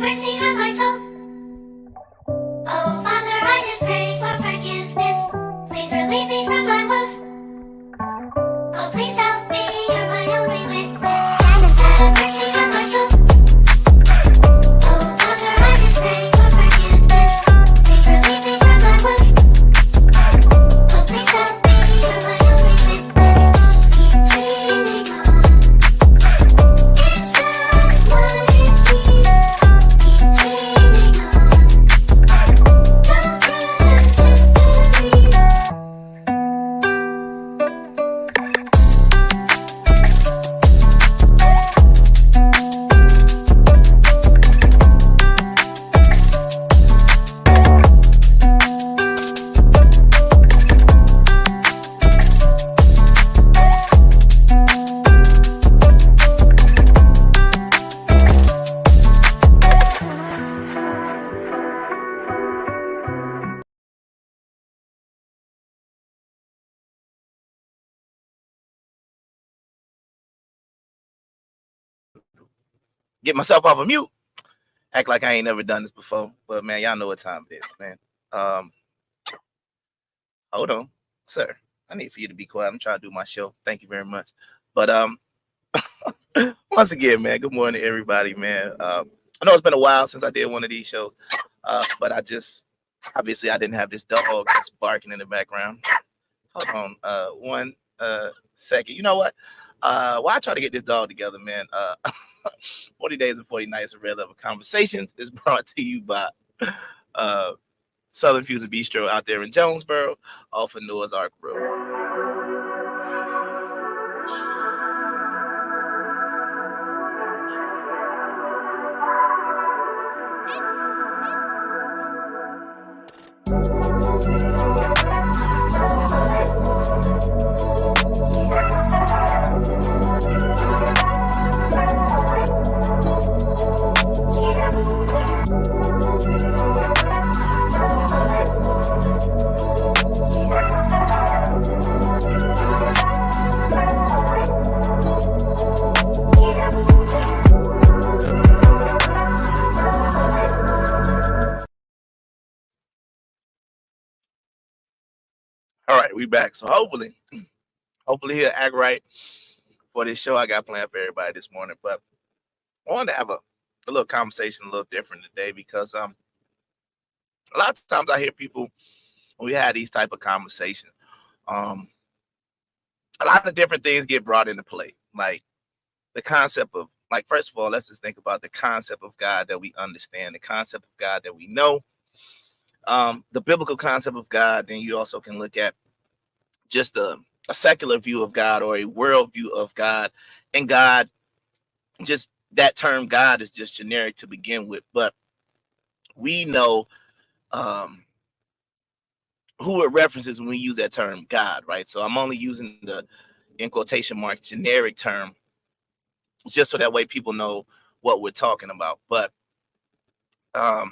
mercy on my soul. Oh, Father, I just pray for forgiveness. Please relieve me from my woes. Oh, please help me, you're my only witness. Have mercy on my soul. Oh, Father, I just pray for forgiveness. Please relieve me from my woes. Oh, please help me, you're my only witness. Keep dreaming on. It's not what it seems. Keep dreaming on. Get myself off of mute. Act like I ain't never done this before. But man, y'all know what time it is, man. Hold on, sir. I need for you to be quiet. I'm trying to do my show. Thank you very much. But once again, man, good morning, everybody, man. I know it's been a while since I did one of these shows, but I just obviously I didn't have this dog that's barking in the background. Hold on, one second. You know what? Why I try to get this dog together, man. 40 Days and 40 Nights of Red Level Conversations is brought to you by Southern Fusion Bistro out there in Jonesboro, off of Noah's Ark Road. All right, we back. So hopefully he'll act right for this show I got planned for everybody this morning. But I wanted to have a little conversation a little different today because a lot of times I hear people when we have these type of conversations, a lot of different things get brought into play. Like the concept of, like, first of all, let's just think about the concept of God that we understand, the concept of God that we know, the biblical concept of God. Then you also can look at just a secular view of God or a world view of God. And God, just that term God is just generic to begin with. But we know who it references when we use that term God, right? So I'm only using the, in quotation marks, generic term, just so that way people know what we're talking about. But I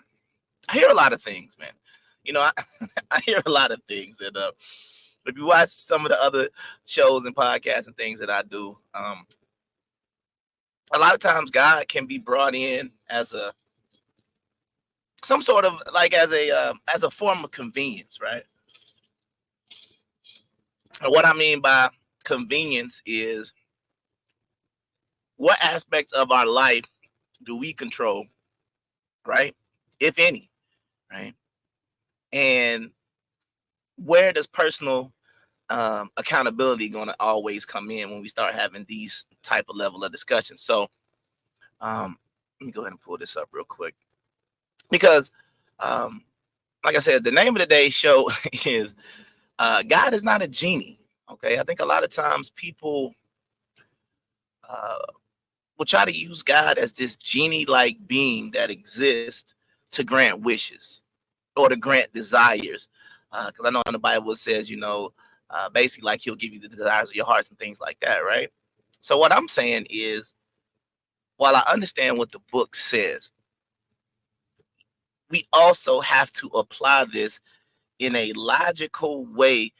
hear a lot of things, man. You know, I hear a lot of things. And if you watch some of the other shows and podcasts and things that I do, a lot of times God can be brought in as some sort of, like, as a form of convenience, right? And what I mean by convenience is, what aspects of our life do we control, right? If any, right? And where does personal accountability going to always come in when we start having these type of level of discussions? So let me go ahead and pull this up real quick, because like I said, the name of today's show is God is not a genie. Okay, I think a lot of times people will try to use God as this genie-like being that exists to grant wishes or to grant desires. Because I know in the Bible it says, basically, like, he'll give you the desires of your hearts and things like that, right? So what I'm saying is, while I understand what the book says, we also have to apply this in a logical way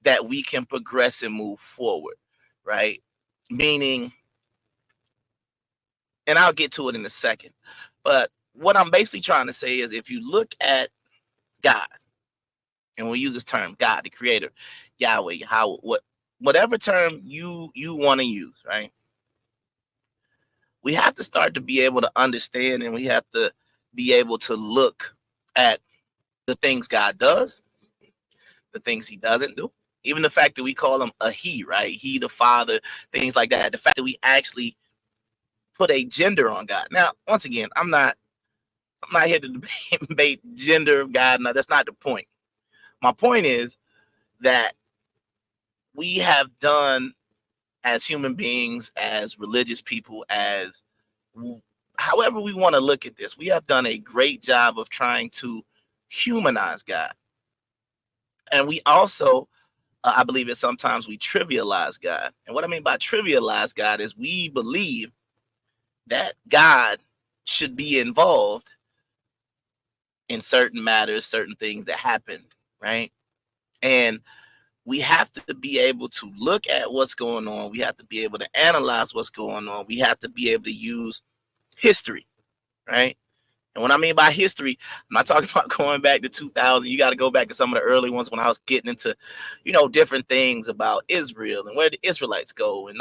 that we can progress and move forward, right? Meaning, and I'll get to it in a second, but what I'm basically trying to say is if you look at God, and we'll use this term, God, the creator, Yahweh, how whatever term you want to use, right? We have to start to be able to understand, and we have to be able to look at the things God does, the things he doesn't do. Even the fact that we call him a he, right? He, the father, things like that. The fact that we actually put a gender on God. Now, once again, I'm not here to debate gender of God. No, that's not the point. My point is that we have done, as human beings, as religious people, as however we want to look at this, we have done a great job of trying to humanize God. And we also, I believe that sometimes we trivialize God. And what I mean by trivialize God is we believe that God should be involved in certain matters, certain things that happen, right? And we have to be able to look at what's going on. We have to be able to analyze what's going on. We have to be able to use history, right? And what I mean by history, I'm not talking about going back to 2000. You got to go back to some of the early ones when I was getting into, different things about Israel and where the Israelites go. And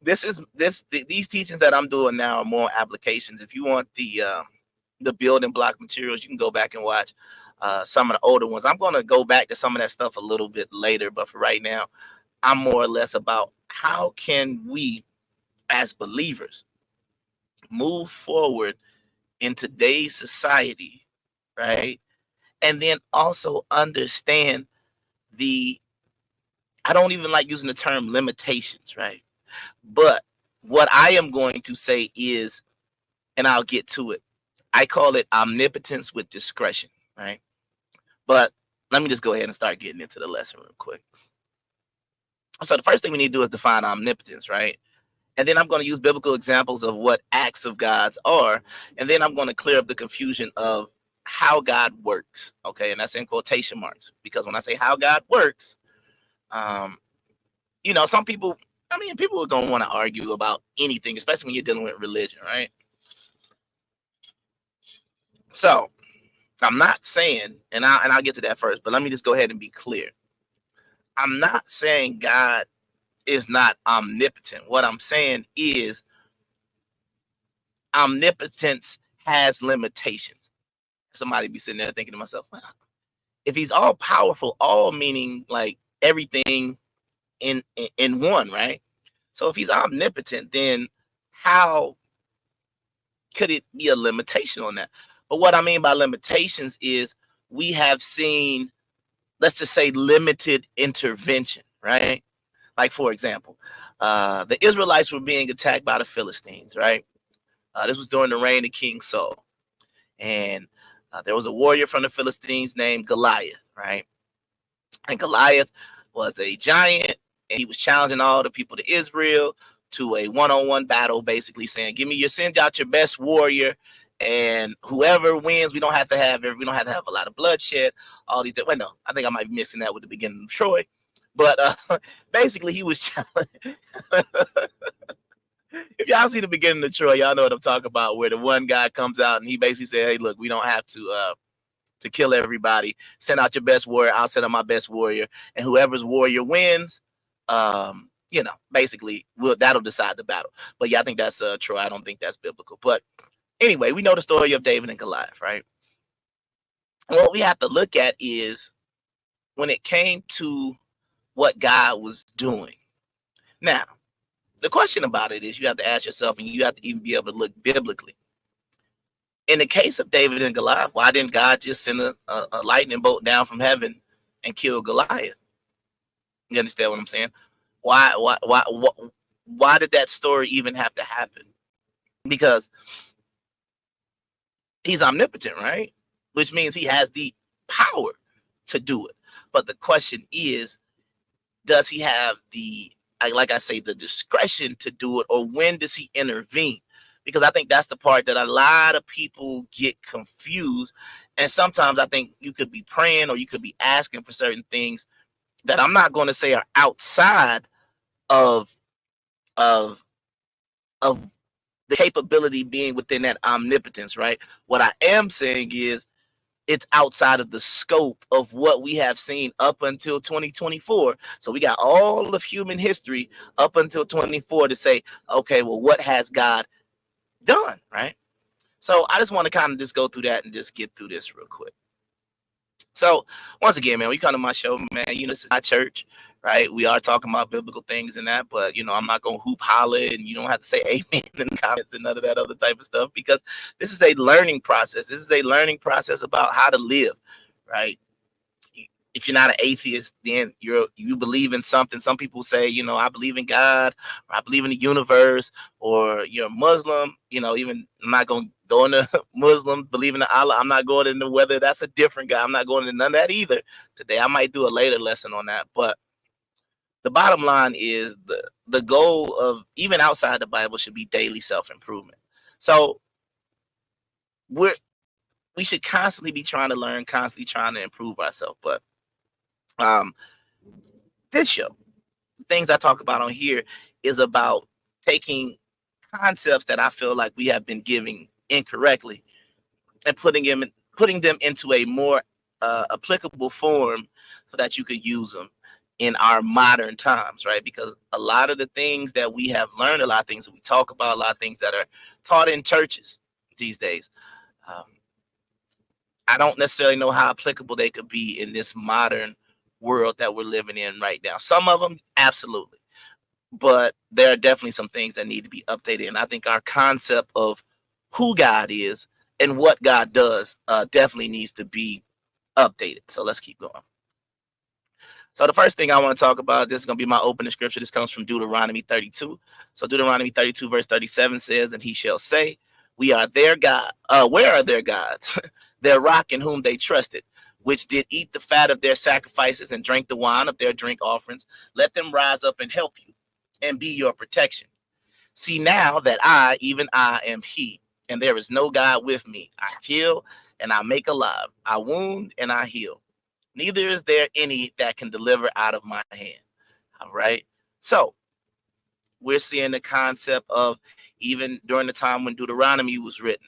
these teachings that I'm doing now are more applications. If you want the building block materials, you can go back and watch some of the older ones. I'm going to go back to some of that stuff a little bit later, but for right now, I'm more or less about how can we as believers move forward in today's society, right? And then also understand I don't even like using the term limitations, right? But what I am going to say is, and I'll get to it, I call it omnipotence with discretion, right? But let me just go ahead and start getting into the lesson real quick. So the first thing we need to do is define omnipotence, right? And then I'm going to use biblical examples of what acts of God's are. And then I'm going to clear up the confusion of how God works. Okay. And that's in quotation marks, because when I say how God works, some people, people are going to want to argue about anything, especially when you're dealing with religion, right? So I'm not saying, and I'll get to that first, but let me just go ahead and be clear. I'm not saying God is not omnipotent. What I'm saying is omnipotence has limitations. Somebody be sitting there thinking to myself, wow, if he's all powerful, all meaning like everything in one, right? So if he's omnipotent, then how could it be a limitation on that? But what I mean by limitations is we have seen, let's just say, limited intervention, right? Like, for example, the Israelites were being attacked by the Philistines, right? This was during the reign of King Saul. And there was a warrior from the Philistines named Goliath, right? And Goliath was a giant, and he was challenging all the people to Israel to a one-on-one battle, basically saying, send out your best warrior, and whoever wins, we don't have to have a lot of bloodshed. All these, well, no, I think I might be mixing that with the beginning of Troy, but basically he was challenging. If y'all see the beginning of Troy, y'all know what I'm talking about, where the one guy comes out and he basically said, hey, look, we don't have to kill everybody. Send out your best warrior. I'll send out my best warrior. And whoever's warrior wins, basically that'll decide the battle. But yeah, I think that's Troy. I don't think that's biblical. But anyway, we know the story of David and Goliath, right? And what we have to look at is when it came to what God was doing. Now, the question about it is you have to ask yourself, and you have to even be able to look biblically. In the case of David and Goliath, why didn't God just send a lightning bolt down from heaven and kill Goliath? You understand what I'm saying? Why did that story even have to happen? Because he's omnipotent, right? Which means he has the power to do it. But the question is, does he have like I say, the discretion to do it, or when does he intervene? Because I think that's the part that a lot of people get confused. And sometimes I think you could be praying or you could be asking for certain things that I'm not going to say are outside of the capability being within that omnipotence, right? What I am saying is it's outside of the scope of what we have seen up until 2024. So we got all of human history up until 24 to say, okay, well, what has God done, right? So I just want to kind of just go through that and just get through this real quick. So once again, man, when you come to my show, man, this is my church, right? We are talking about biblical things and that, but I'm not gonna hoop holler, and you don't have to say amen in the comments and none of that other type of stuff, because this is a learning process. This is a learning process about how to live, right? If you're not an atheist, then you believe in something. Some people say, I believe in God, or I believe in the universe, or you're Muslim. Even I'm not going to go into Muslim believing in Allah. I'm not going into whether that's a different God. I'm not going into none of that either. Today I might do a later lesson on that. But the bottom line is the goal of even outside the Bible should be daily self-improvement. So we should constantly be trying to learn, constantly trying to improve ourselves. But this show, the things I talk about on here, is about taking concepts that I feel like we have been giving incorrectly and putting them into a more applicable form so that you could use them in our modern times, right? Because a lot of the things that we have learned, a lot of things that we talk about, a lot of things that are taught in churches these days, I don't necessarily know how applicable they could be in this modern world that we're living in right now. Some of them, absolutely. But there are definitely some things that need to be updated. And I think our concept of who God is and what God does definitely needs to be updated. So let's keep going. So the first thing I want to talk about, this is going to be my opening scripture. This comes from Deuteronomy 32. So Deuteronomy 32 verse 37 says, "And he shall say, we are their God. Where are their gods? Their rock in whom they trusted, which did eat the fat of their sacrifices and drank the wine of their drink offerings. Let them rise up and help you and be your protection. See now that I, even I, am he, and there is no God with me. I kill and I make alive. I wound and I heal. Neither is there any that can deliver out of my hand." All right. So we're seeing the concept of, even during the time when Deuteronomy was written,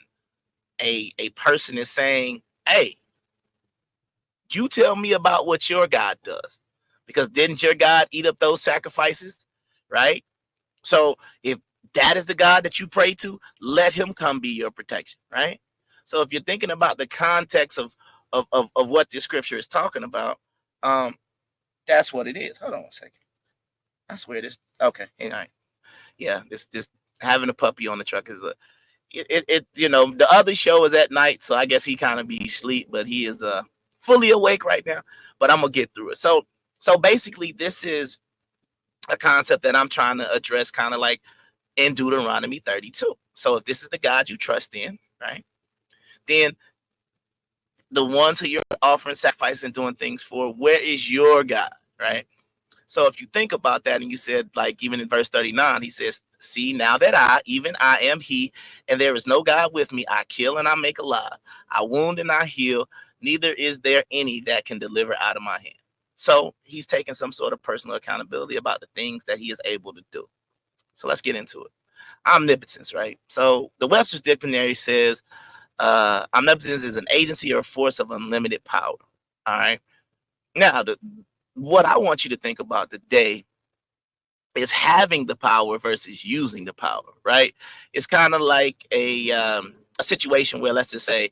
a person is saying, hey, you tell me about what your God does, because didn't your God eat up those sacrifices, right? So if that is the God that you pray to, let him come be your protection, right? So if you're thinking about the context of what this scripture is talking about, that's what it is. Hold on a second. I swear this. Okay, all right. Yeah, this having a puppy on the truck is the other show is at night, so I guess he kind of be asleep, but he is fully awake right now. But I'm gonna get through it. So basically, this is a concept that I'm trying to address, kind of like in Deuteronomy 32. So if this is the God you trust in, right, then the ones who you're offering sacrifice and doing things for, where is your God, right? So if you think about that, and you said, like, even in verse 39, he says, "See now that I, even I, am he, and there is no God with me. I kill and I make alive. I wound and I heal. Neither is there any that can deliver out of my hand." So he's taking some sort of personal accountability about the things that he is able to do. So let's get into it. Omnipotence, right? So the Webster's Dictionary says omnipotence is an agency or force of unlimited power. All right. Now, what I want you to think about today is having the power versus using the power, right? It's kind of like a situation where, let's just say,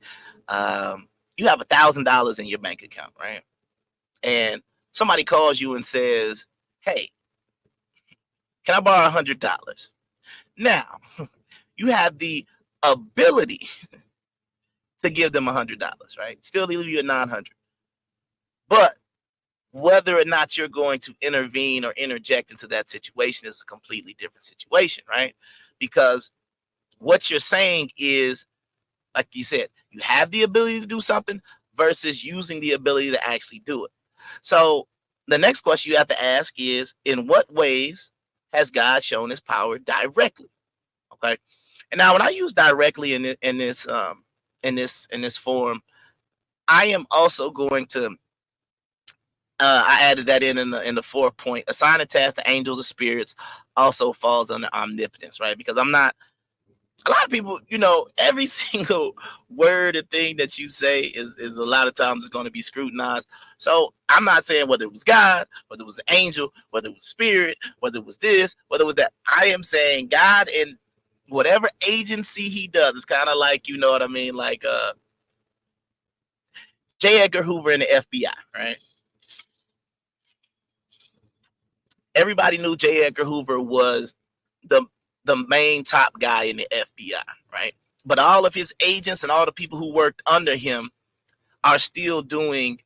you have $1,000 in your bank account, right? And somebody calls you and says, "Hey, can I borrow $100?" Now, you have the ability to give them $100, right? Still leave you at 900. But whether or not you're going to intervene or interject into that situation is a completely different situation, right? Because what you're saying is, like you said, you have the ability to do something versus using the ability to actually do it. So the next question you have to ask is, in what ways has God shown his power directly? Okay. And now when I use directly in this form, I am also going to I added that in the fourth point. Assign a task to angels or spirits also falls under omnipotence, right? Because I'm not a lot of people, every single word and thing that you say is a lot of times going to be scrutinized. So I'm not saying whether it was God, whether it was an angel, whether it was spirit, whether it was this, whether it was that. I am saying God and whatever agency he does. It's kind of like, you know what I mean? Like J. Edgar Hoover in the FBI, right? Everybody knew J. Edgar Hoover was the main top guy in the FBI, right? But all of his agents and all the people who worked under him are still doing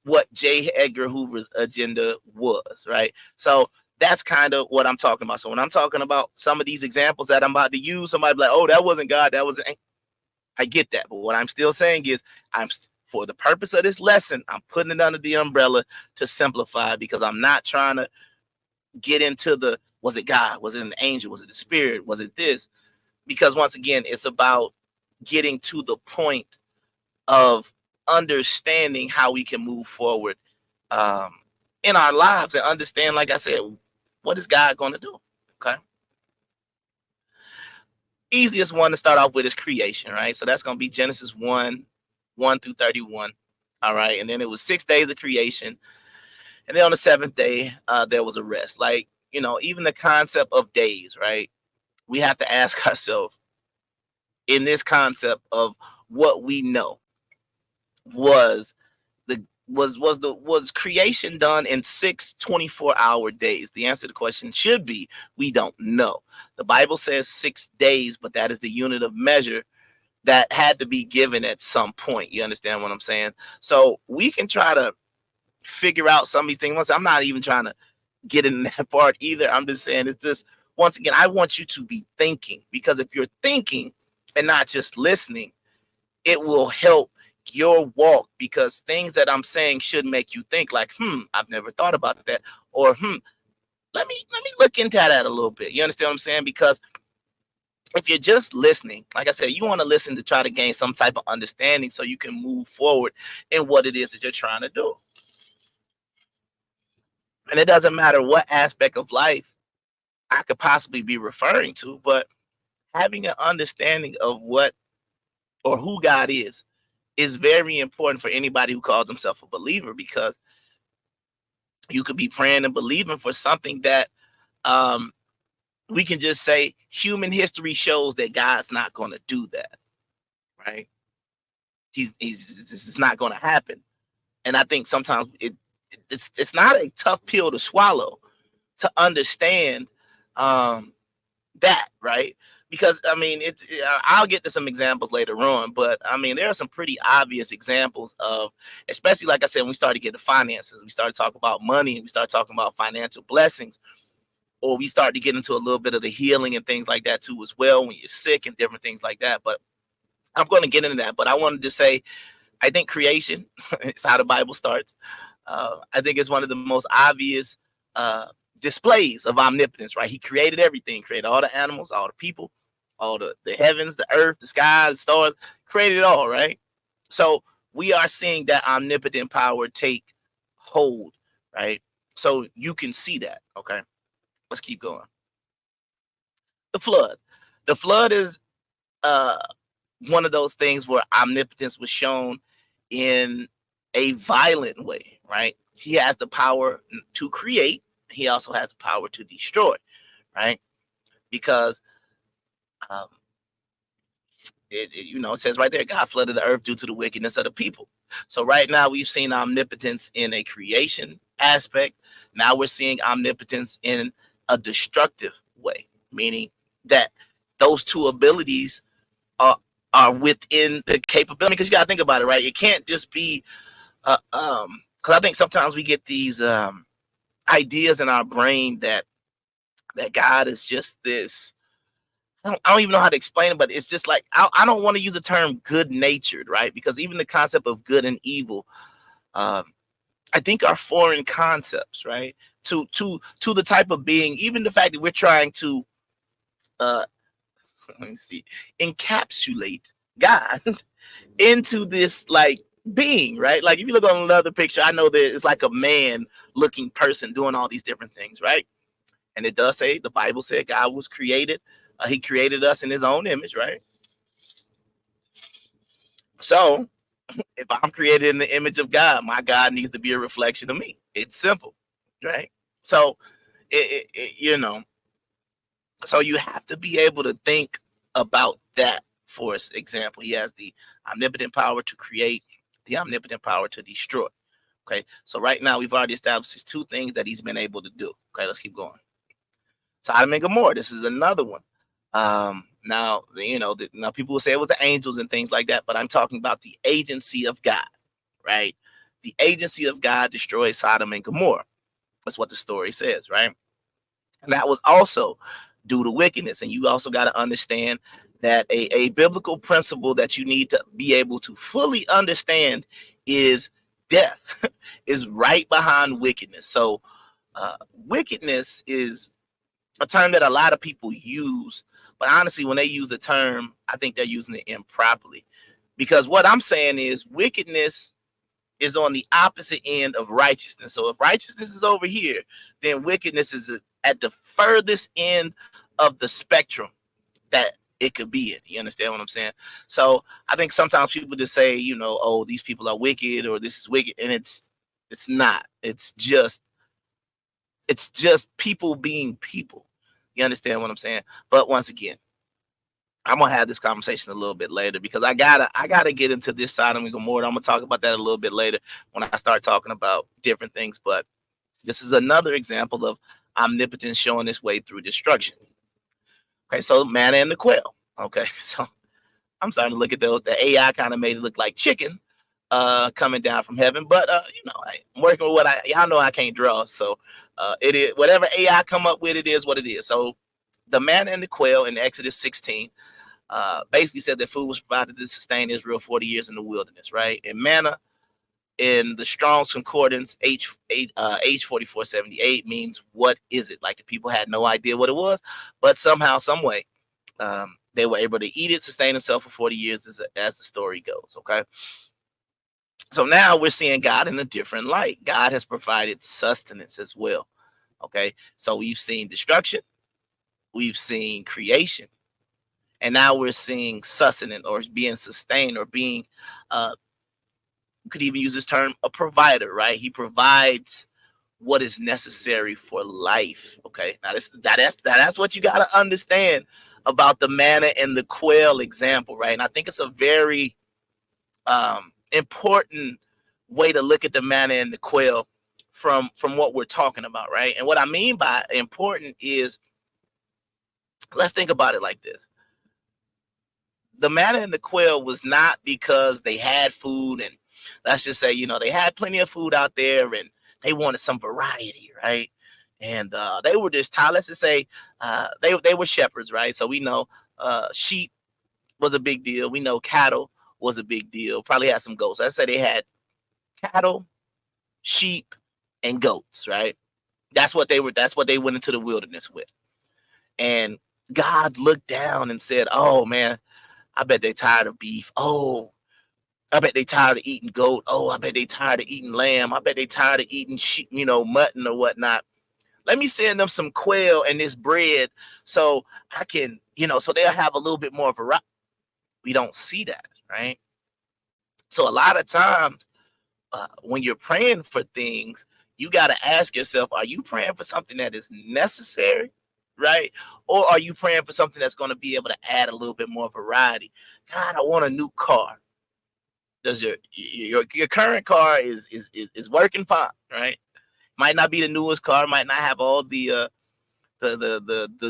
what J. Edgar Hoover's agenda was, right? So that's kind of what I'm talking about. So when I'm talking about some of these examples that I'm about to use, somebody be like, oh, that wasn't God, that wasn't. I get that. But what I'm still saying is for the purpose of this lesson, I'm putting it under the umbrella to simplify, because I'm not trying to get into the, was it God? Was it an angel? Was it the spirit? Was it this? Because once again, it's about getting to the point of understanding how we can move forward in our lives and understand, like I said, what is God going to do? Okay. Easiest one to start off with is creation, right? So that's going to be Genesis 1 through 31. All right. And then it was 6 days of creation. And then on the seventh day, there was a rest. Like, even the concept of days, right? We have to ask ourselves, in this concept of what we know, was creation done in 6 24-hour days? The answer to the question should be, we don't know. The Bible says 6 days, but that is the unit of measure that had to be given at some point. You understand what I'm saying? So we can try to figure out some of these things. I'm not even trying to get in that part either. I'm just saying, it's just, once again, I want you to be thinking, because if you're thinking and not just listening, it will help your walk, because things that I'm saying should make you think like, I've never thought about that, or let me look into that a little bit. You understand what I'm saying? Because if you're just listening, like I said, you want to listen to try to gain some type of understanding so you can move forward in what it is that you're trying to do. And it doesn't matter what aspect of life I could possibly be referring to, but having an understanding of what or who God is very important for anybody who calls himself a believer, because you could be praying and believing for something that we can just say human history shows that God's not going to do that, right? This is not going to happen. And I think sometimes it's not a tough pill to swallow to understand that, right? Because I'll get to some examples later on, but there are some pretty obvious examples of, especially like I said, when we started getting to finances, we started talking about money, and we started talking about financial blessings, or we start to get into a little bit of the healing and things like that too as well, when you're sick and different things like that. But I'm going to get into that. But I wanted to say, I think creation is how the Bible starts. I think it's one of the most obvious displays of omnipotence, right? He created everything, created all the animals, all the people, all the heavens, the earth, the sky, the stars, created it all, right? So we are seeing that omnipotent power take hold, right? So you can see that, okay? Let's keep going. The flood. The flood is one of those things where omnipotence was shown in a violent way, right? He has the power to create. He also has the power to destroy, right? Because it says right there, God flooded the earth due to the wickedness of the people. So right now we've seen omnipotence in a creation aspect. Now we're seeing omnipotence in a destructive way, meaning that those two abilities are within the capability. Because you got to think about it, right? It can't just be because I think sometimes we get these ideas in our brain that God is just this. I don't even know how to explain it, but it's just like, I don't want to use the term good natured, right? Because even the concept of good and evil, I think, are foreign concepts, right? To the type of being, even the fact that we're trying to let me see, encapsulate God into this like being, right? Like if you look on another picture, I know that it's like a man looking person doing all these different things, right? And it does say, the Bible said God was created He created us in his own image, right? So if I'm created in the image of God, my God needs to be a reflection of me. It's simple, right? So you know, so you have to be able to think about that. For example, he has the omnipotent power to create, the omnipotent power to destroy. Okay, so right now we've already established these two things that he's been able to do. Okay, let's keep going. Sodom and Gomorrah, this is another one. Now now people will say it was the angels and things like that, but I'm talking about the agency of God, right? The agency of God destroyed Sodom and Gomorrah. That's what the story says, right? And that was also due to wickedness. And you also got to understand that a biblical principle that you need to be able to fully understand is death is right behind wickedness. So wickedness is a term that a lot of people use, but honestly, when they use the term, I think they're using it improperly. Because what I'm saying is wickedness is on the opposite end of righteousness. So if righteousness is over here, then wickedness is at the furthest end of the spectrum that it could be in. You understand what I'm saying? So I think sometimes people just say, oh, these people are wicked or this is wicked, and it's not. It's just people being people. You understand what I'm saying? But once again, I'm gonna have this conversation a little bit later because I gotta get into this Sodom and Gomorrah. I'm gonna talk about that a little bit later when I start talking about different things. But this is another example of omnipotence showing its way through destruction. Okay, so manna and the quail. Okay, so I'm starting to look at the AI kind of made it look like chicken coming down from heaven. But I'm working with y'all know I can't draw, so it is whatever AI come up with. It is what it is. So the manna and the quail in Exodus 16. Basically said that food was provided to sustain Israel 40 years in the wilderness, right? And manna in the Strong's Concordance H4478 means what is it? Like the people had no idea what it was, but somehow, some way, they were able to eat it, sustain themselves for 40 years as the story goes, okay? So now we're seeing God in a different light. God has provided sustenance as well, okay? So we've seen destruction, we've seen creation, and now we're seeing sustenance or being sustained or being, you could even use this term, a provider, right? He provides what is necessary for life. Okay, now that's what you got to understand about the manna and the quail example, right? And I think it's a very important way to look at the manna and the quail from what we're talking about, right? And what I mean by important is, let's think about it like this. The manna and the quail was not because they had food and let's just say, they had plenty of food out there and they wanted some variety, right? And they were just tired. Let's just say they were shepherds, right? So we know sheep was a big deal. We know cattle was a big deal. Probably had some goats. Let's say they had cattle, sheep, and goats, right? That's what they were. That's what they went into the wilderness with. And God looked down and said, "Oh man, I bet they tired of beef. Oh, I bet they tired of eating goat. Oh, I bet they tired of eating lamb. I bet they tired of eating sheep, mutton or whatnot. Let me send them some quail and this bread so I can, so they'll have a little bit more variety." We don't see that, right? So a lot of times when you're praying for things, you got to ask yourself, are you praying for something that is necessary, right? Or are you praying for something that's going to be able to add a little bit more variety? God, I want a new car. Does your current car is working fine, right? Might not be the newest car, might not have all the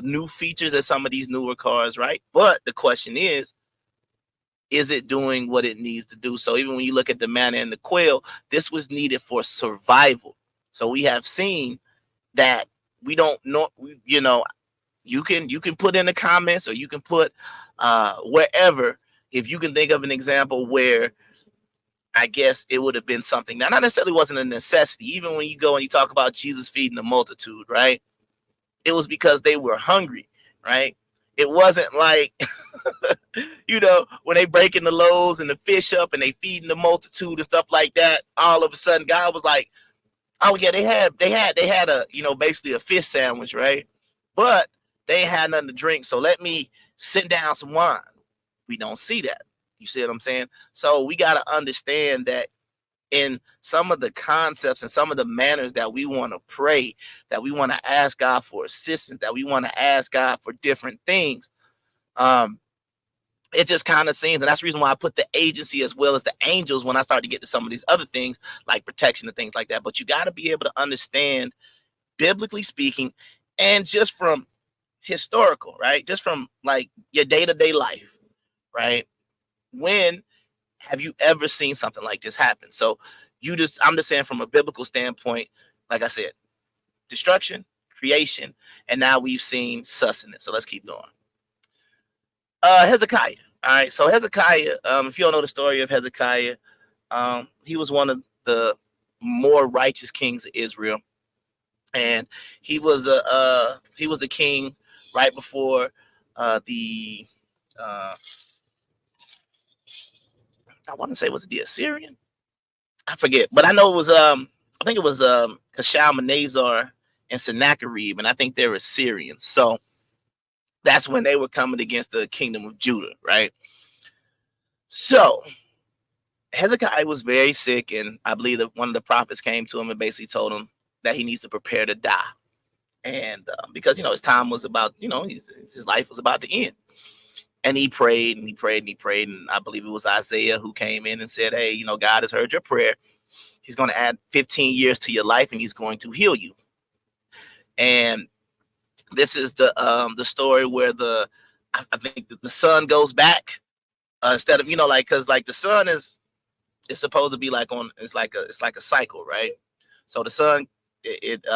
new features of some of these newer cars, right? But the question is it doing what it needs to do? So even when you look at the manna and the quail, this was needed for survival. So we have seen that we don't know, you can put in the comments or you can put wherever, if you can think of an example where I guess it would have been something that not necessarily wasn't a necessity. Even when you go and you talk about Jesus feeding the multitude, right? It was because they were hungry, right? It wasn't like, when they breaking the loaves and the fish up and they feeding the multitude and stuff like that. All of a sudden, God was like, "Oh yeah, they had a basically a fish sandwich, right? But They ain't had nothing to drink, so let me sit down some wine. We don't see that. You see what I'm saying? So we got to understand that in some of the concepts and some of the manners that we want to pray, that we want to ask God for assistance, that we want to ask God for different things. It just kind of seems, and that's the reason why I put the agency as well as the angels when I start to get to some of these other things like protection and things like that. But you got to be able to understand, biblically speaking, and just from historical, right? Just from like your day-to-day life, right? When have you ever seen something like this happen? So I'm just saying from a biblical standpoint, like I said, destruction, creation, and now we've seen sustenance. So let's keep going. Hezekiah. All right. So Hezekiah, if you don't know the story of Hezekiah, he was one of the more righteous kings of Israel. And he was the king right before the I want to say, was it the Assyrian? I forget, but I know it was I think it was Shalmaneser and Sennacherib, and I think they're Assyrians. So that's when they were coming against the kingdom of Judah, right? So Hezekiah was very sick, and I believe that one of the prophets came to him and basically told him that he needs to prepare to die, and because his time was about, his life was about to end. And he prayed and he prayed and he prayed. And I believe it was Isaiah who came in and said, hey, God has heard your prayer. He's going to add 15 years to your life and he's going to heal you. And this is the story where I think the son goes back instead of, because like the sun is supposed to be like it's like a cycle, right? So the sun, it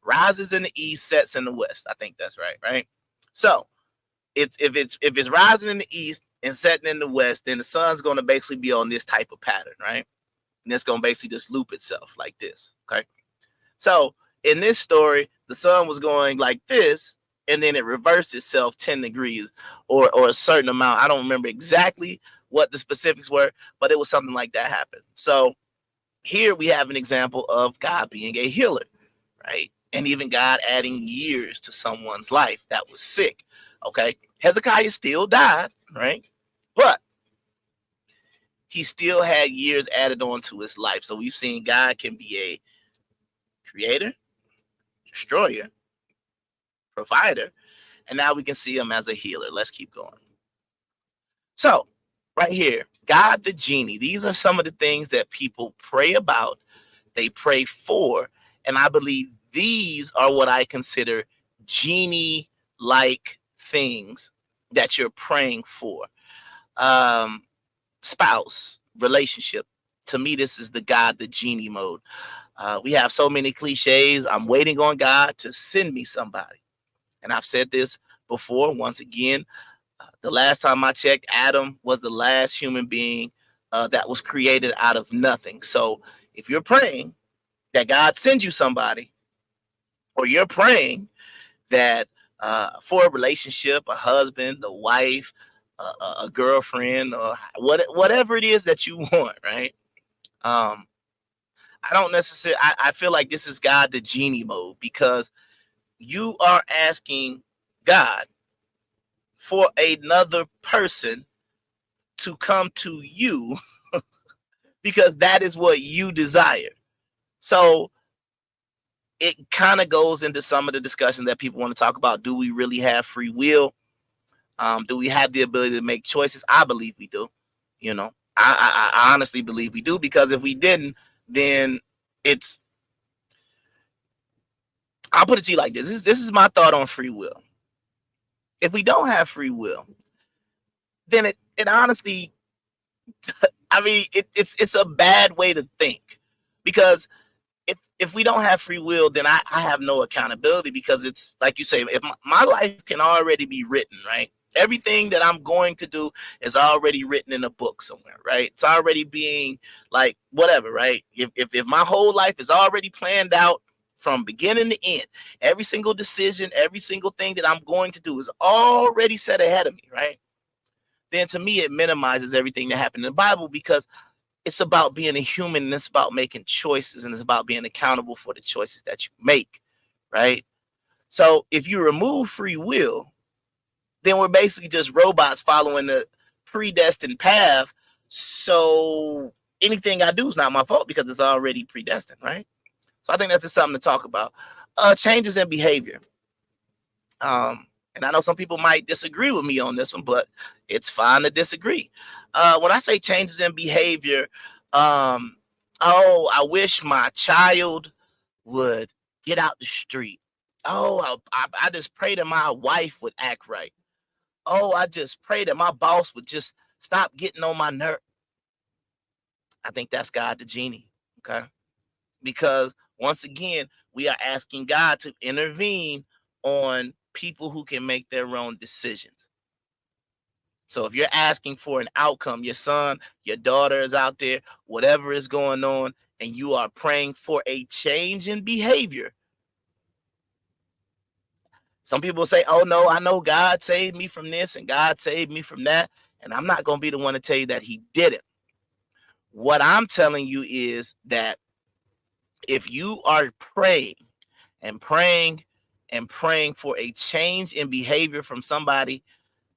rises in the east, sets in the west. I think that's right. Right. So if it's rising in the east and setting in the west, then the sun's going to basically be on this type of pattern, right? And it's going to basically just loop itself like this. Okay. So in this story, the sun was going like this, and then it reversed itself 10 degrees or a certain amount. I don't remember exactly what the specifics were, but it was something like that happened. So here we have an example of God being a healer, right? And even God adding years to someone's life that was sick. Okay. Hezekiah still died, right? But he still had years added on to his life. So we've seen God can be a creator, destroyer, provider, and now we can see him as a healer. Let's keep going. So right here, God the genie. These are some of the things that people pray about, they pray for, and I believe these are what I consider genie-like things that you're praying for. Spouse, relationship. To me, this is the God the genie mode. We have so many cliches. I'm waiting on God to send me somebody. And I've said this before. Once again, the last time I checked, Adam was the last human being that was created out of nothing. So if you're praying that God sends you somebody, or you're praying that for a relationship, a husband, a wife, a girlfriend, or whatever it is that you want, right? I don't necessarily, I feel like this is God the genie mode, because you are asking God for another person to come to you because that is what you desire. So it kind of goes into some of the discussion that people want to talk about. Do we really have free will? Do we have the ability to make choices? I believe we do. I honestly believe we do, because if we didn't, then I'll put it to you like this. This is my thought on free will. If we don't have free will, then it honestly, I mean, it's a bad way to think, because if we don't have free will, then I have no accountability, because it's like you say, if my life can already be written, right? Everything that I'm going to do is already written in a book somewhere, right? It's already being like whatever, right? If my whole life is already planned out from beginning to end, every single decision, every single thing that I'm going to do is already set ahead of me, right? Then to me, it minimizes everything that happened in the Bible, because it's about being a human, and it's about making choices, and it's about being accountable for the choices that you make, right? So if you remove free will, then we're basically just robots following the predestined path. So anything I do is not my fault because it's already predestined, right? So I think that's just something to talk about. Changes in behavior. And I know some people might disagree with me on this one, but it's fine to disagree. When I say changes in behavior, um, oh, I wish my child would get out the street. Oh, I just pray that my wife would act right. Oh, I just pray that my boss would just stop getting on my nerve. I think that's God the genie. Okay. Because once again, we are asking God to intervene on people who can make their own decisions. So if you're asking for an outcome, your son, your daughter is out there, whatever is going on, and you are praying for a change in behavior. Some people say, oh no, I know God saved me from this and God saved me from that. And I'm not going to be the one to tell you that he did it. What I'm telling you is that if you are praying and praying and praying for a change in behavior from somebody,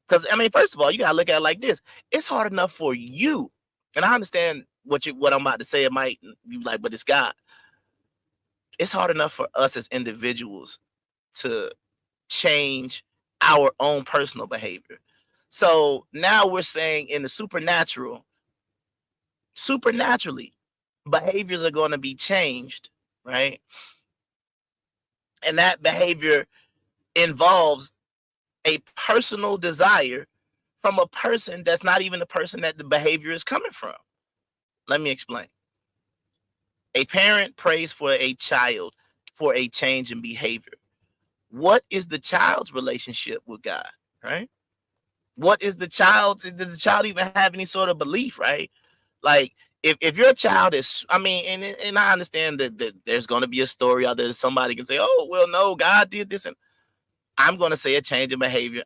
because I mean, first of all, you gotta look at it like this. It's hard enough for you, and I understand what I'm about to say. It might you like, but it's God. It's hard enough for us as individuals to change our own personal behavior. So now we're saying in the supernaturally, behaviors are going to be changed, right? And that behavior involves a personal desire from a person that's not even the person that the behavior is coming from. Let me explain. A parent prays for a child for a change in behavior. What is the child's relationship with God, right? What is the child's, does the child even have any sort of belief, right? Like if your child is, I mean, and I understand that there's going to be a story out there that somebody can say, oh, well, no, God did this. And I'm going to say a change in behavior.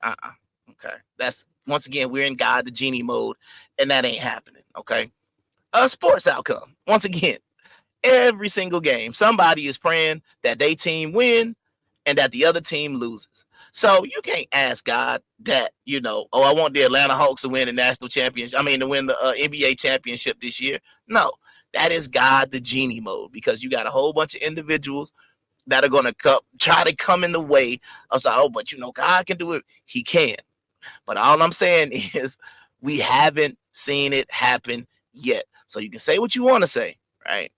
Okay. That's once again, we're in God, the genie mode, and that ain't happening. Okay. A sports outcome. Once again, every single game, somebody is praying that they team win and that the other team loses. So you can't ask God that, oh, I want the Atlanta Hawks to win the national championship. I mean, to win the NBA championship this year. No, that is God, the genie mode, because you got a whole bunch of individuals that are going to try to come in the way of saying, oh, but God can do it. He can. But all I'm saying is we haven't seen it happen yet. So you can say what you want to say, right?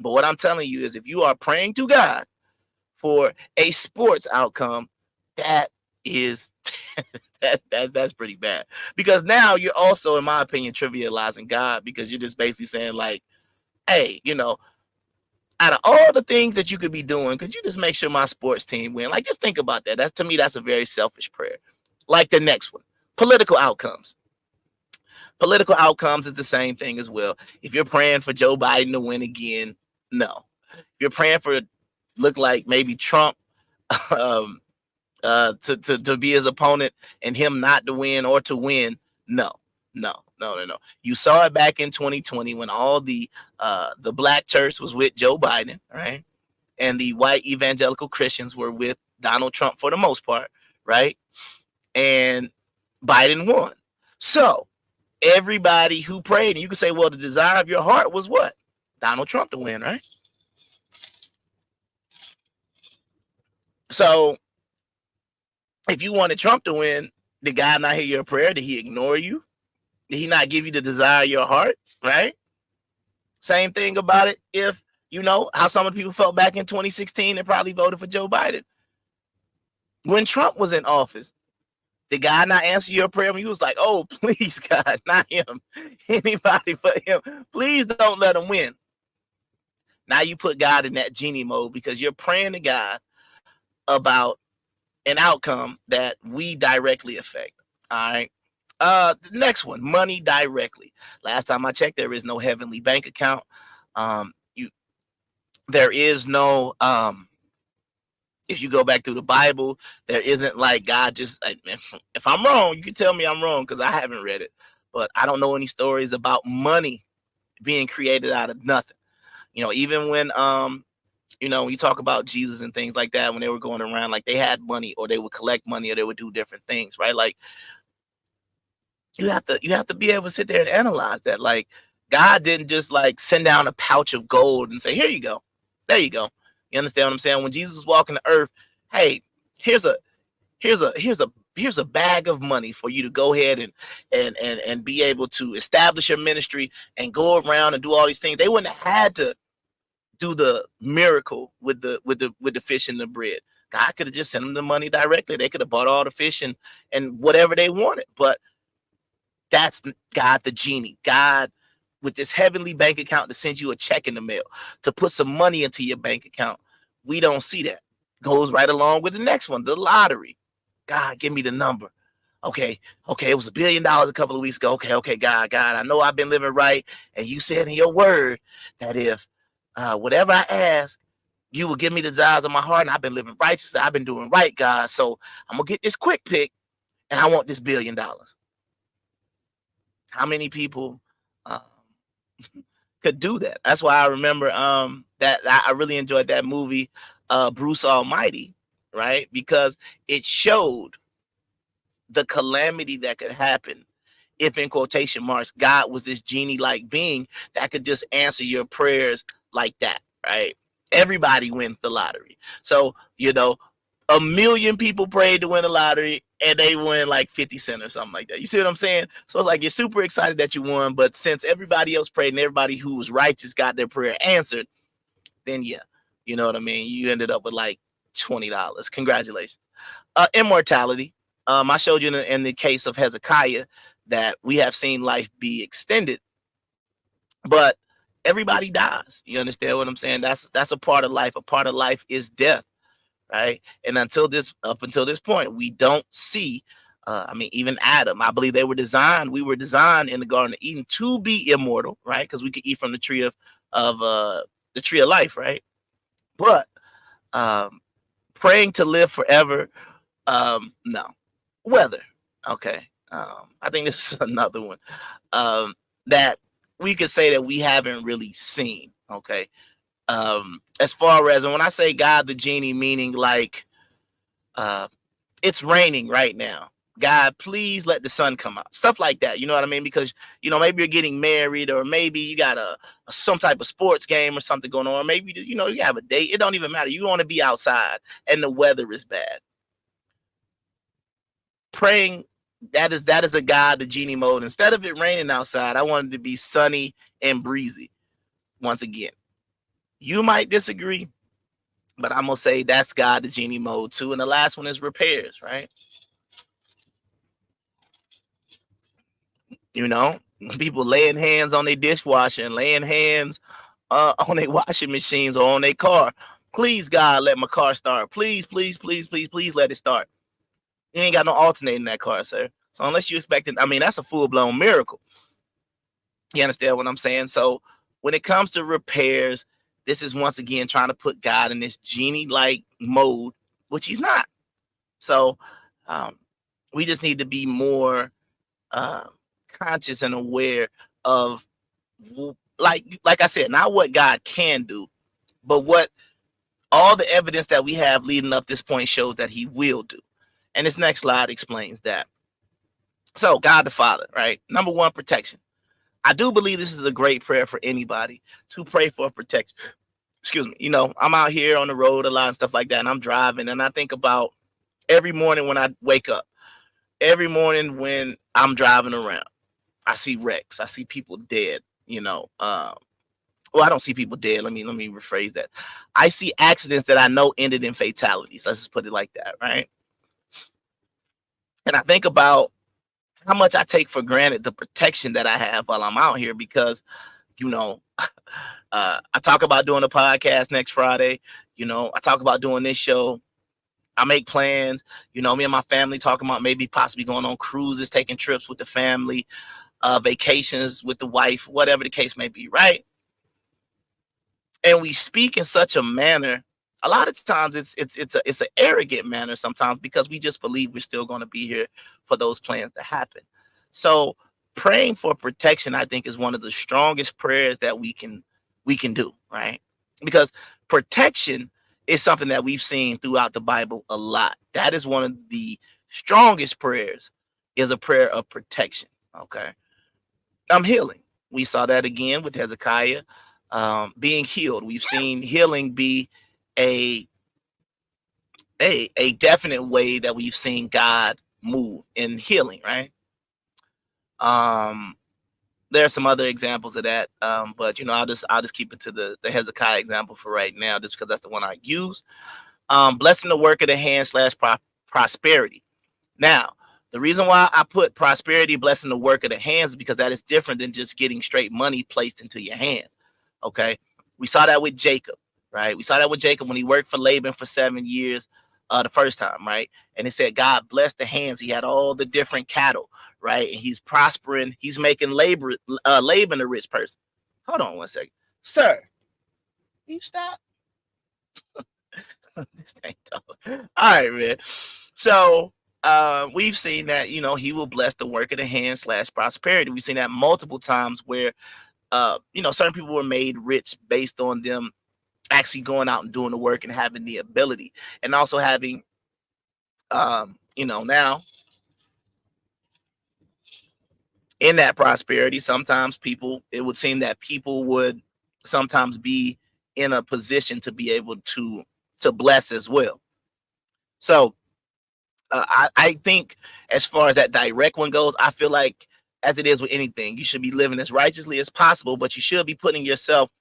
But what I'm telling you is if you are praying to God for a sports outcome, that is that's pretty bad. Because now you're also, in my opinion, trivializing God, because you're just basically saying like, hey, out of all the things that you could be doing, could you just make sure my sports team win? Like, just think about that. To me, that's a very selfish prayer. Like the next one, political outcomes. Political outcomes is the same thing as well. If you're praying for Joe Biden to win again, no. If you're praying for look like maybe Trump to be his opponent and him not to win or to win, no. You saw it back in 2020 when all the black church was with Joe Biden, right? And the white evangelical Christians were with Donald Trump for the most part, right? And Biden won. So everybody who prayed, and you can say, well, the desire of your heart was what? Donald Trump to win, right? So if you wanted Trump to win, did God not hear your prayer? Did he ignore you? Did he not give you the desire of your heart, right? Same thing about it if, how some of the people felt back in 2016 and probably voted for Joe Biden. When Trump was in office, did God not answer your prayer when you was like, oh, please, God, not him, anybody but him. Please don't let him win. Now you put God in that genie mode because you're praying to God about an outcome that we directly affect. All right. The next one, money directly. Last time I checked, there is no heavenly bank account. There is no if you go back through the Bible, there isn't like God just, if I'm wrong, you can tell me I'm wrong because I haven't read it, but I don't know any stories about money being created out of nothing. Even when When you talk about Jesus and things like that, when they were going around, like they had money or they would collect money or they would do different things, right? Like you have to be able to sit there and analyze that. Like God didn't just like send down a pouch of gold and say, "Here you go, there you go." You understand what I'm saying? When Jesus was walking the earth, hey, here's a here's a here's a here's a bag of money for you to go ahead and be able to establish your ministry and go around and do all these things. They wouldn't have had to do the miracle with the fish and the bread. God could have just sent them the money directly. They could have bought all the fish and whatever they wanted. But that's God, the genie. God with this heavenly bank account to send you a check in the mail, to put some money into your bank account. We don't see that. Goes right along with the next one, the lottery. God, give me the number. Okay, it was $1 billion a couple of weeks ago. Okay, God, I know I've been living right, and you said in your word that if whatever I ask, you will give me the desires of my heart, and I've been living righteously. I've been doing right, God. So I'm gonna get this quick pick, and I want this $1 billion. How many people um, could do that? That's why I remember that I really enjoyed that movie, Bruce Almighty, right? Because it showed the calamity that could happen if, in quotation marks, God was this genie like being that could just answer your prayers like that, right? Everybody wins the lottery. So, 1 million people prayed to win the lottery and they win like 50 cents or something like that. You see what I'm saying? So it's like you're super excited that you won, but since everybody else prayed and everybody who was righteous got their prayer answered, then yeah, you know what I mean? You ended up with like $20. Congratulations. Immortality. I showed you in the case of Hezekiah that we have seen life be extended, but everybody dies. You understand what I'm saying? That's a part of life. A part of life is death, right? And up until this point, we don't see. Even Adam. I believe we were designed in the Garden of Eden to be immortal, right? Because we could eat from the tree of the tree of life, right? But um, praying to live forever, no. Weather, okay. I think this is another one that we could say that we haven't really seen, okay. As far as, and when I say God the genie, meaning like uh, it's raining right now. God, please let the sun come out. Stuff like that. You know what I mean? Because maybe you're getting married, or maybe you got some type of sports game or something going on. Or maybe you have a date. It don't even matter. You want to be outside and the weather is bad. Praying, that is a God, the genie mode. Instead of it raining outside, I wanted to be sunny and breezy. Once again, you might disagree, but I'm gonna say that's God, the genie mode too. And the last one is repairs, right? You know, people laying hands on their dishwasher and laying hands on their washing machines or on their car. Please, God, let my car start. Please, please, please, please, please let it start. You ain't got no alternator in that car, sir. So unless you expect it, that's a full blown miracle. You understand what I'm saying? So when it comes to repairs, this is once again trying to put God in this genie like mode, which he's not. So um, we just need to be more uh, conscious and aware of, like I said, not what God can do, but what all the evidence that we have leading up this point shows that he will do. And this next slide explains that. So God the Father, right? Number one, protection. I do believe this is a great prayer for anybody, to pray for protection. Excuse me. I'm out here on the road a lot and stuff like that, and I'm driving, and I think about every morning when I wake up, every morning when I'm driving around, I see wrecks. I see people dead. Well, I don't see people dead. Let me rephrase that. I see accidents that I know ended in fatalities. Let's just put it like that, right? And I think about how much I take for granted the protection that I have while I'm out here, because I talk about doing a podcast next Friday. I talk about doing this show. I make plans. Me and my family talking about maybe possibly going on cruises, taking trips with the family, vacations with the wife, whatever the case may be, right? And we speak in such a manner. A lot of times it's an arrogant manner sometimes, because we just believe we're still going to be here for those plans to happen. So praying for protection, I think, is one of the strongest prayers that we can do, right? Because protection is something that we've seen throughout the Bible a lot. That is one of the strongest prayers, is a prayer of protection. Okay. Healing. We saw that again with Hezekiah being healed. We've seen healing be a a definite way that we've seen God move in healing, right? There are some other examples of that, but I'll just keep it to the Hezekiah example for right now, just because that's the one I use. Blessing the work of the hand slash prosperity. Now, the reason why I put prosperity, blessing the work of the hands, is because that is different than just getting straight money placed into your hand. Okay, we saw that with Jacob, right? We saw that with Jacob when he worked for Laban for 7 years, the first time, right? And it said God blessed the hands. He had all the different cattle, right? And he's prospering. He's making Laban a rich person. Hold on one second, sir. You stop. This thing, all right, man. So we've seen that he will bless the work of the hand slash prosperity. We've seen that multiple times where certain people were made rich based on them actually going out and doing the work and having the ability, and also having now in that prosperity, sometimes it would seem that people would sometimes be in a position to be able to bless as well. So I think as far as that direct one goes, I feel like, as it is with anything, you should be living as righteously as possible, but you should be putting yourself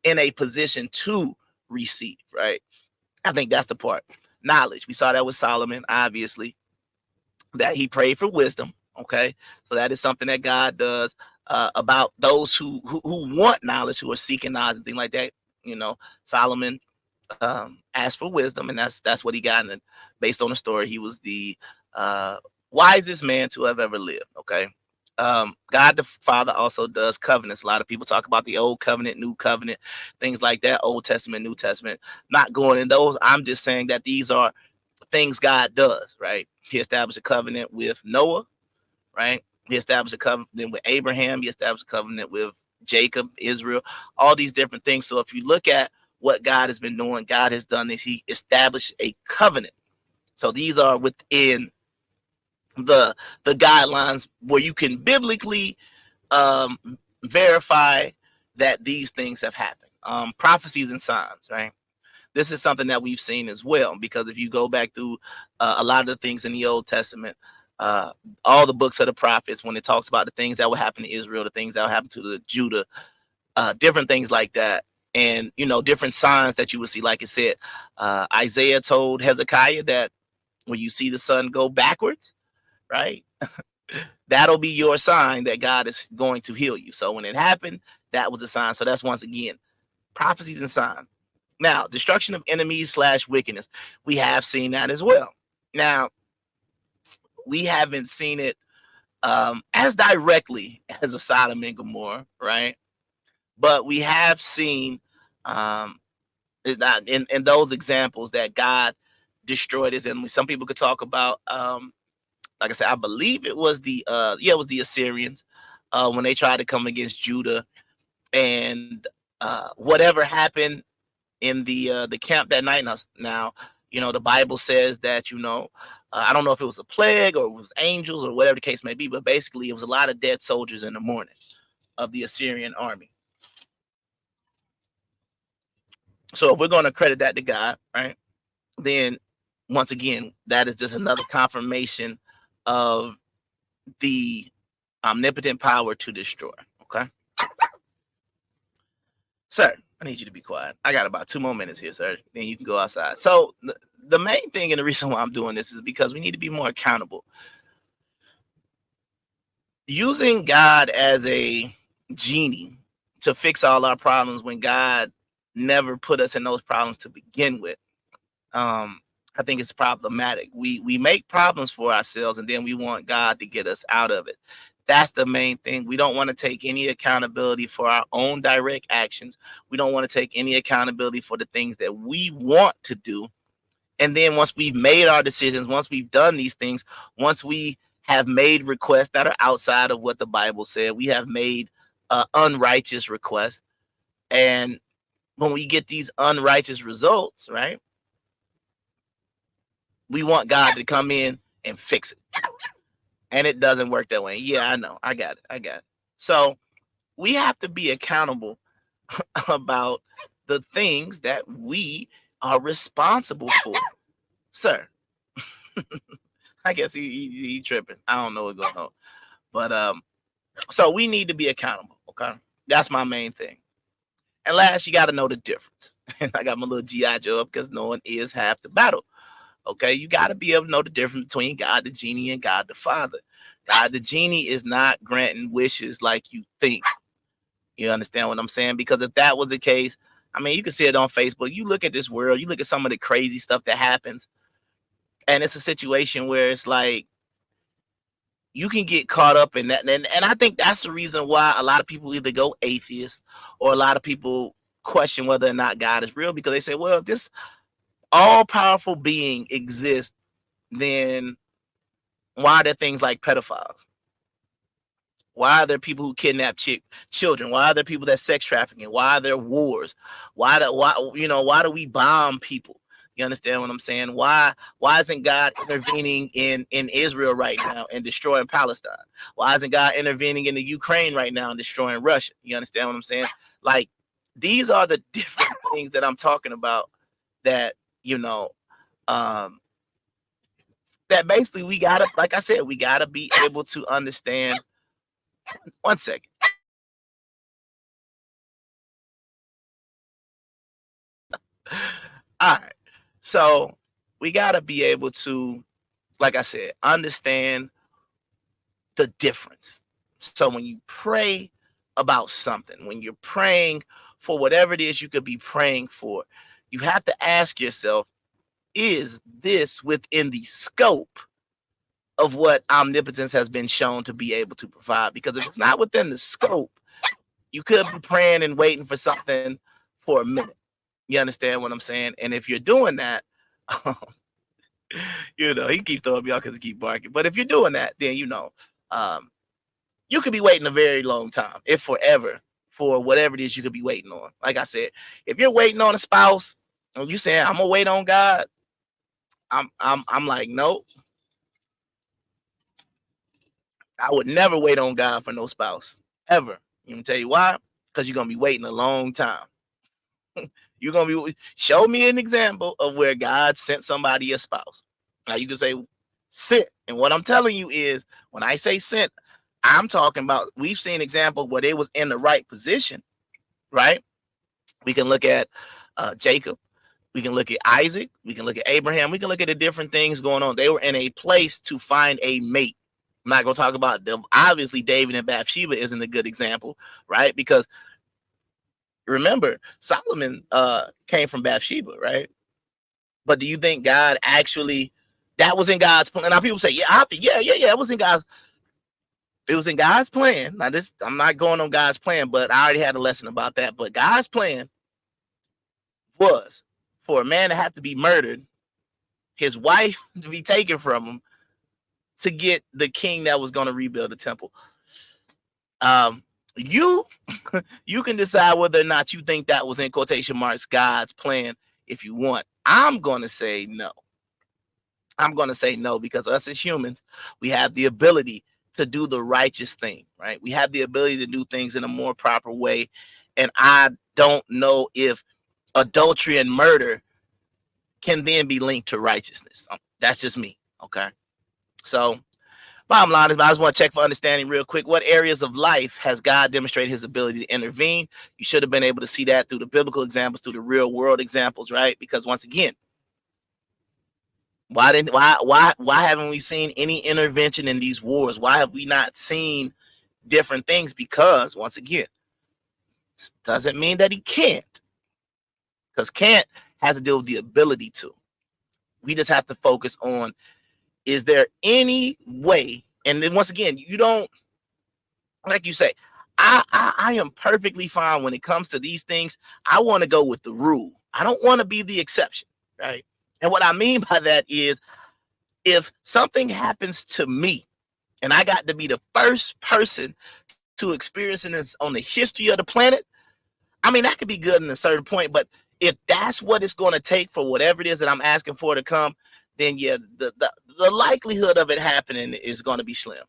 in a position to receive, right? I think that's the part. Knowledge. We saw that with Solomon, obviously, that he prayed for wisdom. Okay, so that is something that God does about those who want knowledge, who are seeking knowledge and things like that. Solomon asked for wisdom, and that's what he got. And based on the story, he was the wisest man to have ever lived. Okay. God the Father also does covenants. A lot of people talk about the old covenant, new covenant, things like that, Old Testament, New Testament. Not going in those. I'm just saying that these are things God does, right? He established a covenant with Noah, right? He established a covenant with Abraham. He established a covenant with Jacob, Israel, all these different things. So if you look at what God has been doing, God has done this. He established a covenant. So these are within the guidelines where you can biblically um, verify that these things have happened. Prophecies and signs, right? This is something that we've seen as well, because if you go back through a lot of the things in the Old Testament, all the books of the prophets, when it talks about the things that will happen to Israel, the things that will happen to the Judah, different things like that, and different signs that you would see. Like I said, Isaiah told Hezekiah that when you see the sun go backwards, right, that'll be your sign that God is going to heal you. So when it happened, that was a sign. So that's, once again, prophecies and signs. Now, destruction of enemies slash wickedness, we have seen that as well. Now, we haven't seen it as directly as a Sodom and Gomorrah, right? But we have seen in those examples that God destroyed his enemies. Some people could talk about, like I said, I believe it was it was the Assyrians when they tried to come against Judah, and whatever happened in the camp that night. Now, the Bible says that I don't know if it was a plague or it was angels or whatever the case may be, but basically it was a lot of dead soldiers in the morning of the Assyrian army. So if we're going to credit that to God, right, then once again, that is just another confirmation of the omnipotent power to destroy. Okay, sir, I need you to be quiet. I got about 2 more minutes here, sir. Then you can go outside. So the main thing and the reason why I'm doing this is because we need to be more accountable. Using God as a genie to fix all our problems when God never put us in those problems to begin with, I think it's problematic. We make problems for ourselves, and then we want God to get us out of it. That's the main thing. We don't want to take any accountability for our own direct actions. We don't want to take any accountability for the things that we want to do. And then once we've made our decisions, once we've done these things, once we have made requests that are outside of what the Bible said, we have made unrighteous requests, and when we get these unrighteous results, right? We want God to come in and fix it. And it doesn't work that way. Yeah, I know. I got it. So we have to be accountable about the things that we are responsible for. Sir, I guess he tripping. I don't know what's going on. But so we need to be accountable, okay? That's my main thing. And last, you got to know the difference. And I got my little GI Joe up because knowing is half the battle. Okay, you got to be able to know the difference between God the genie and God the Father. God the genie is not granting wishes like you think. You understand what I'm saying? Because if that was the case, I mean, you can see it on Facebook. You look at this world, you look at some of the crazy stuff that happens, and it's a situation where it's like you can get caught up in that. And I think that's the reason why a lot of people either go atheist or a lot of people question whether or not God is real, because they say, well, if this all-powerful being exists, then why are there things like pedophiles? Why are there people who kidnap children? Why are there people that sex trafficking? Why are there wars? Why do we bomb people? You understand what I'm saying? Why isn't God intervening in Israel right now and destroying Palestine? Why isn't God intervening in the Ukraine right now and destroying Russia? You understand what I'm saying? Like, these are the different things that I'm talking about that, that basically we gotta, like I said, we gotta be able to understand. 1 second. All right. So we gotta be able to, like I said, understand the difference. So when you pray about something, when you're praying for whatever it is you could be praying for, you have to ask yourself, is this within the scope of what omnipotence has been shown to be able to provide? Because if it's not within the scope, you could be praying and waiting for something for a minute. You understand what I'm saying? And if you're doing that, he keeps throwing me out because he keeps barking. But if you're doing that, then you could be waiting a very long time, if forever, for whatever it is you could be waiting on. Like I said, if you're waiting on a spouse and you saying, I'm gonna wait on God, I'm like, nope. I would never wait on God for no spouse. Ever. You can tell you why? Because you're gonna be waiting a long time. You're gonna show me an example of where God sent somebody a spouse. Now you can say sent, and what I'm telling you is, when I say sent, I'm talking about, we've seen examples where they was in the right position, right? We can look at Jacob, we can look at Isaac, we can look at Abraham, we can look at the different things going on. They were in a place to find a mate. I'm not gonna talk about them. Obviously, David and Bathsheba isn't a good example, right? Because remember, Solomon came from Bathsheba, right? But do you think God actually, that was in God's plan? Now people say, yeah, it was in God's. It was in God's plan. Now this, I'm not going on God's plan, but I already had a lesson about that. But God's plan was for a man to have to be murdered, his wife to be taken from him, to get the king that was going to rebuild the temple. You can decide whether or not you think that was, in quotation marks, God's plan if you want. I'm going to say no. I'm going to say no, because us as humans, we have the ability to do the righteous thing, right? We have the ability to do things in a more proper way. And I don't know if adultery and murder can then be linked to righteousness. That's just me. Okay. So bottom line is, I just want to check for understanding real quick. What areas of life has God demonstrated his ability to intervene? You should have been able to see that through the biblical examples, through the real world examples, right? Because once again, why haven't we seen any intervention in these wars? Why have we not seen different things? Because once again, this doesn't mean that he can't. Because can't has to deal with the ability to. We just have to focus on, is there any way? And then once again, you don't, like you say, I am perfectly fine when it comes to these things. I want to go with the rule. I don't want to be the exception, right? And what I mean by that is, if something happens to me and I got to be the first person to experience this on the history of the planet, I mean, that could be good in a certain point, but if that's what it's going to take for whatever it is that I'm asking for to come, then yeah, the likelihood of it happening is going to be slim.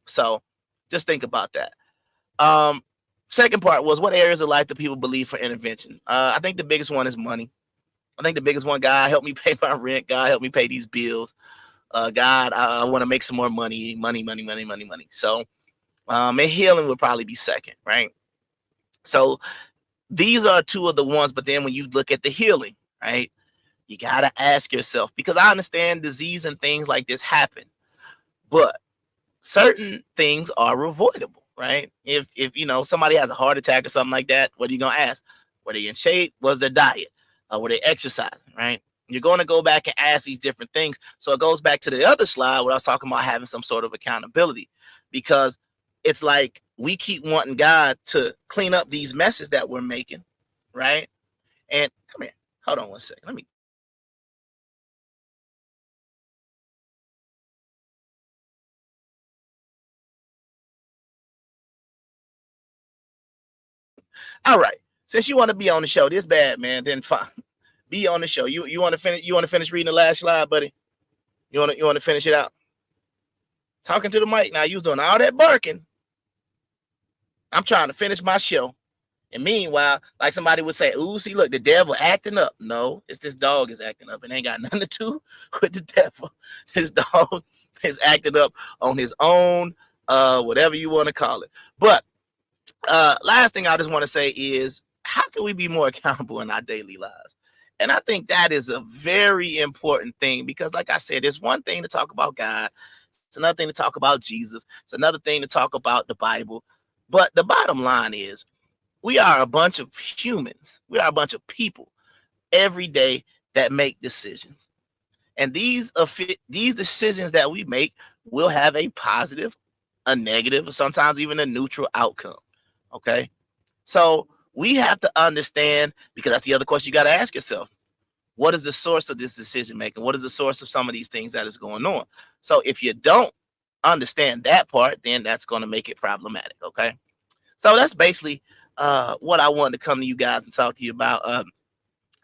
So just think about that. Second part was, what areas of life do people believe for intervention? I think the biggest one is money. I think the biggest one, God, help me pay my rent. God, help me pay these bills. God, I want to make some more money. So, and healing would probably be second, right? So these are two of the ones. But then when you look at the healing, right, you got to ask yourself, because I understand disease and things like this happen, but certain things are avoidable, right? If somebody has a heart attack or something like that, what are you gonna ask? Were they in shape? Was their diet? Were they exercising? Right? You're going to go back and ask these different things. So it goes back to the other slide where I was talking about having some sort of accountability, because it's like we keep wanting God to clean up these messes that we're making, right? And come here, hold on one second. Let me. All right. Since you want to be on the show, this bad, man, then fine. Be on the show. You want to finish? You want to finish reading the last slide, buddy? You want to finish it out? Talking to the mic now. You was doing all that barking. I'm trying to finish my show, and meanwhile, like somebody would say, "Ooh, see, look, the devil acting up." No, it's this dog is acting up, and ain't got nothing to do with the devil. This dog is acting up on his own, whatever you want to call it. But last thing I just want to say is, how can we be more accountable in our daily lives? And I think that is a very important thing, because like I said, it's one thing to talk about God. It's another thing to talk about Jesus. It's another thing to talk about the Bible. But the bottom line is, we are a bunch of humans. We are a bunch of people every day that make decisions. And these decisions that we make will have a positive, a negative, or sometimes even a neutral outcome. Okay. So we have to understand, because that's the other question you got to ask yourself. What is the source of this decision making? What is the source of some of these things that is going on? So if you don't understand that part, then that's going to make it problematic. Okay. So that's basically what I wanted to come to you guys and talk to you about. I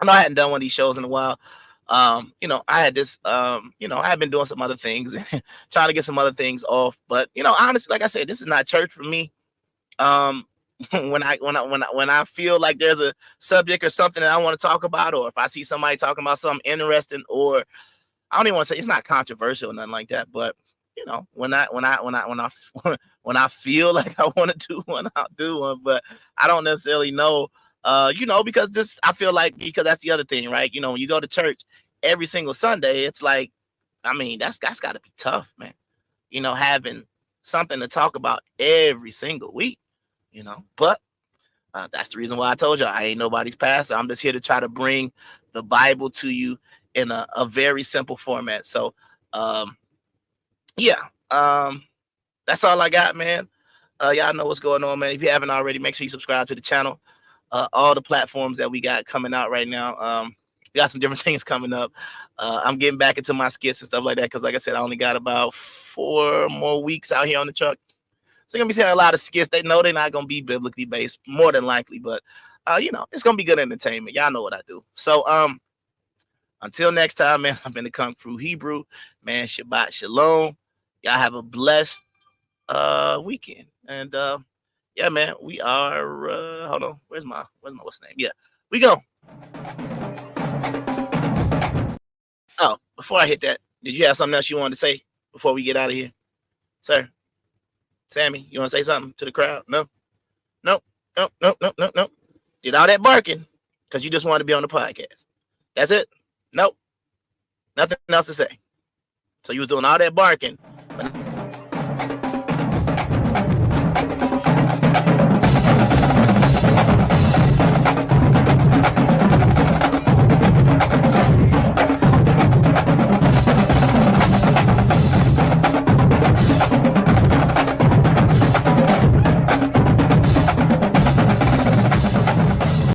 know I hadn't done one of these shows in a while. I had this, I had been doing some other things, trying to get some other things off. But, honestly, like I said, this is not church for me. When I feel like there's a subject or something that I want to talk about, or if I see somebody talking about something interesting, or I don't even want to say it's not controversial or nothing like that, but when I when I feel like I want to do one, I'll do one. But I don't necessarily know, because I feel like, because that's the other thing, right? When you go to church every single Sunday, it's like, I mean, that's got to be tough, man. Having something to talk about every single week. But that's the reason why I told you I ain't nobody's pastor. I'm just here to try to bring the Bible to you in a very simple format. So, that's all I got, man. Y'all know what's going on, man. If you haven't already, make sure you subscribe to the channel. All the platforms that we got coming out right now. We got some different things coming up. I'm getting back into my skits and stuff like that, because, like I said, I only got about 4 more weeks out here on the truck. So you're gonna be seeing a lot of skits. They know they're not gonna be biblically based, more than likely, but it's gonna be good entertainment. Y'all know what I do. So until next time, man, I've been the Kung Fu Hebrew, man. Shabbat Shalom. Y'all have a blessed weekend. And yeah, man, we are hold on. Where's my what's the name? Yeah, we go. Oh, before I hit that, did you have something else you wanted to say before we get out of here, sir? Sammy, you want to say something to the crowd? No. Did all that barking because you just wanted to be on the podcast. That's it? Nope. Nothing else to say. So you was doing all that barking, but